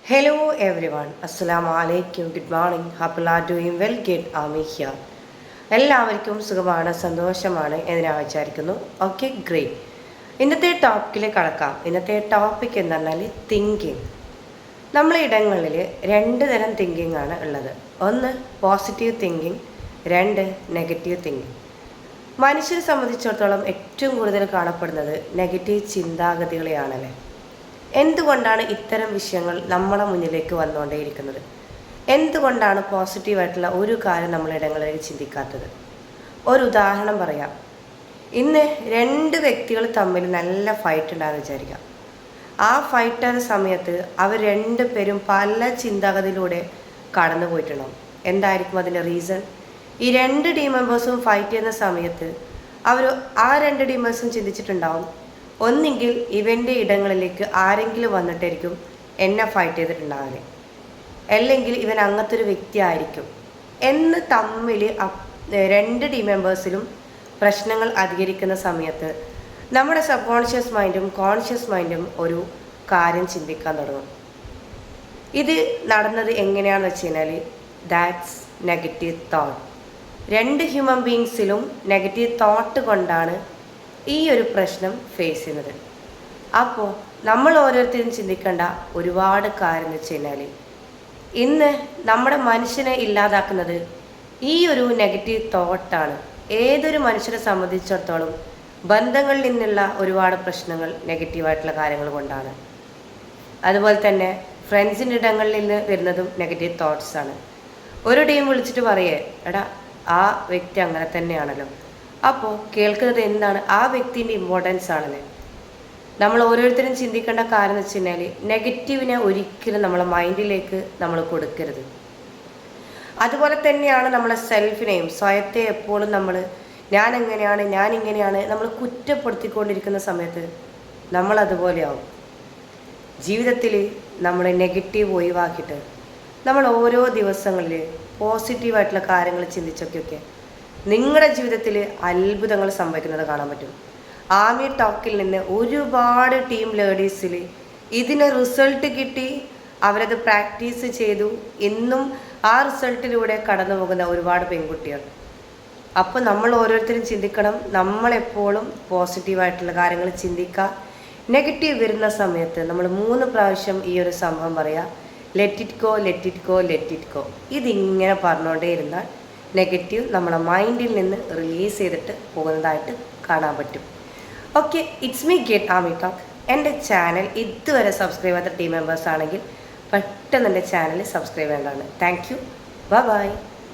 Hello everyone, Assalamu alaikum, good morning, hope you are doing well, get Ami here. എല്ലാവർക്കും സുഖമാണ് സന്തോഷമാണ് എന്ന് ഞാൻ വിചാരിക്കുന്നു. Okay great. ഇന്നത്തെ ടോപ്പിക്കിലേക്ക് കടക്കാം. ഇന്നത്തെ ടോപ്പിക് എന്ന് പറഞ്ഞാൽ തിങ്കിങ്. നമ്മളെ ഇടങ്ങളിൽ രണ്ട് തരം തിങ്കിങ് ആണ് ഉള്ളത്. ഒന്ന് പോസിറ്റീവ് തിങ്കിങ്, രണ്ട് നെഗറ്റീവ് തിങ്കിങ്. മനുഷ്യരെ സംബന്ധിച്ചിടത്തോളം ഏറ്റവും കൂടുതൽ കാണപ്പെടുന്നത് നെഗറ്റീവ് ചിന്താഗതികളെയാണല്ലേ. എന്തുകൊണ്ടാണ് ഇത്തരം വിഷയങ്ങൾ നമ്മുടെ മുന്നിലേക്ക് വന്നുകൊണ്ടേയിരിക്കുന്നത്? എന്തുകൊണ്ടാണ് പോസിറ്റീവായിട്ടുള്ള ഒരു കാര്യം നമ്മളിടങ്ങളിൽ ചിന്തിക്കാത്തത്? ഒരു ഉദാഹരണം പറയാം. ഇന്ന് രണ്ട് വ്യക്തികൾ തമ്മിൽ നല്ല ഫൈറ്റ് ഉണ്ടാകുന്ന വിചാരിക്കാം. ആ ഫൈറ്റ് സമയത്ത് അവർ രണ്ട് പേരും പല ചിന്താഗതിയിലൂടെ കടന്നു പോയിട്ടുണ്ടാവും. എന്തായിരിക്കും അതിൻ്റെ റീസൺ? ഈ രണ്ട് ടീം മെമ്പേഴ്സും ഫൈറ്റ് ചെയ്യുന്ന സമയത്ത് ആ രണ്ട് ടീം മെമ്പേഴ്സും ചിന്തിച്ചിട്ടുണ്ടാവും, ഒന്നെങ്കിൽ ഇവൻ്റെ ഇടങ്ങളിലേക്ക് ആരെങ്കിലും വന്നിട്ടായിരിക്കും എന്നെ ഫൈറ്റ് ചെയ്തിട്ടുണ്ടാവില്ലേ, അല്ലെങ്കിൽ ഇവൻ അങ്ങനത്തെ ഒരു വ്യക്തി ആയിരിക്കും എന്ന് തമ്മിൽ രണ്ട് ടീം മെമ്പേഴ്സിലും പ്രശ്നങ്ങൾ അധികരിക്കുന്ന സമയത്ത് നമ്മുടെ സബ് കോൺഷ്യസ് മൈൻഡും കോൺഷ്യസ് മൈൻഡും ഒരു കാര്യം ചിന്തിക്കാൻ തുടങ്ങും. ഇത് നടന്നത് എങ്ങനെയാണെന്ന് വെച്ച് കഴിഞ്ഞാൽ ദാറ്റ്സ് നെഗറ്റീവ് തോട്ട്. രണ്ട് ഹ്യൂമൻ ബീങ്സിലും നെഗറ്റീവ് തോട്ട് കൊണ്ടാണ് ഈ ഒരു പ്രശ്നം ഫേസ് ചെയ്യുന്നത്. അപ്പോൾ നമ്മൾ ഓരോരുത്തരും ചിന്തിക്കേണ്ട ഒരുപാട് കാര്യം എന്ന് വെച്ച് കഴിഞ്ഞാൽ, ഇന്ന് നമ്മുടെ മനുഷ്യനെ ഇല്ലാതാക്കുന്നത് ഈ ഒരു നെഗറ്റീവ് തോട്ടാണ്. ഏതൊരു മനുഷ്യനെ സംബന്ധിച്ചിടത്തോളം ബന്ധങ്ങളിൽ നിന്നുള്ള ഒരുപാട് പ്രശ്നങ്ങൾ നെഗറ്റീവായിട്ടുള്ള കാര്യങ്ങൾ കൊണ്ടാണ്. അതുപോലെ തന്നെ ഫ്രണ്ട്സിൻ്റെ ഇടങ്ങളിൽ നിന്ന് വരുന്നതും നെഗറ്റീവ് തോട്ട്സാണ്. ഒരു ടീം വിളിച്ചിട്ട് പറയേ, എടാ ആ വ്യക്തി അങ്ങനെ തന്നെയാണല്ലോ. അപ്പോൾ കേൾക്കുന്നത് എന്താണ്? ആ വ്യക്തിൻ്റെ ഇമ്പോർട്ടൻസ് ആണല്ലേ. നമ്മൾ ഓരോരുത്തരും ചിന്തിക്കേണ്ട കാര്യം എന്ന് വെച്ച് കഴിഞ്ഞാൽ, നെഗറ്റീവിനെ ഒരിക്കലും നമ്മളെ മൈൻഡിലേക്ക് നമ്മൾ കൊടുക്കരുത്. അതുപോലെ തന്നെയാണ് നമ്മളെ സെൽഫിനെയും സ്വയത്തെ എപ്പോഴും ഞാൻ ഇങ്ങനെയാണ് നമ്മൾ കുറ്റപ്പെടുത്തിക്കൊണ്ടിരിക്കുന്ന സമയത്ത് നമ്മൾ അതുപോലെയാവും. ജീവിതത്തിൽ നമ്മൾ നെഗറ്റീവ് ഒഴിവാക്കിയിട്ട് നമ്മൾ ഓരോ ദിവസങ്ങളിൽ പോസിറ്റീവായിട്ടുള്ള കാര്യങ്ങൾ ചിന്തിച്ചൊക്കെ നിങ്ങളുടെ ജീവിതത്തിൽ അത്ഭുതങ്ങൾ സംഭവിക്കുന്നത് കാണാൻ പറ്റും. ആമി ടോക്കിൽ നിന്ന് ഒരുപാട് ടീം ലേഡീസിൽ ഇതിന് റിസൾട്ട് കിട്ടി, അവരത് പ്രാക്ടീസ് ചെയ്തു, ഇന്നും ആ റിസൾട്ടിലൂടെ കടന്നു പോകുന്ന ഒരുപാട് പെൺകുട്ടികൾ. അപ്പോൾ നമ്മൾ ഓരോരുത്തരും ചിന്തിക്കണം, നമ്മളെപ്പോഴും പോസിറ്റീവായിട്ടുള്ള കാര്യങ്ങൾ ചിന്തിക്കുക. നെഗറ്റീവ് വരുന്ന സമയത്ത് നമ്മൾ 3 പ്രാവശ്യം ഈ ഒരു സംഭവം പറയുക, let it go, let it go, let it go. ഇതിങ്ങനെ പറഞ്ഞുകൊണ്ടേ ഇരുന്നാൽ നെഗറ്റീവ് നമ്മളെ മൈൻഡിൽ നിന്ന് റിലീസ് ചെയ്തിട്ട് പോകുന്നതായിട്ട് കാണാൻ പറ്റും. ഓക്കെ, ഇറ്റ്സ് മീ ഗെറ്റ് ആമി ടോക്ക്. എൻ്റെ ചാനൽ ഇതുവരെ സബ്സ്ക്രൈബ് ചെയ്യാത്ത ടീം മെമ്പേഴ്സ് ആണെങ്കിൽ പെട്ടെന്ന് എൻ്റെ ചാനൽ സബ്സ്ക്രൈബ് ചെയ്യേണ്ടതാണ്. Thank you, by.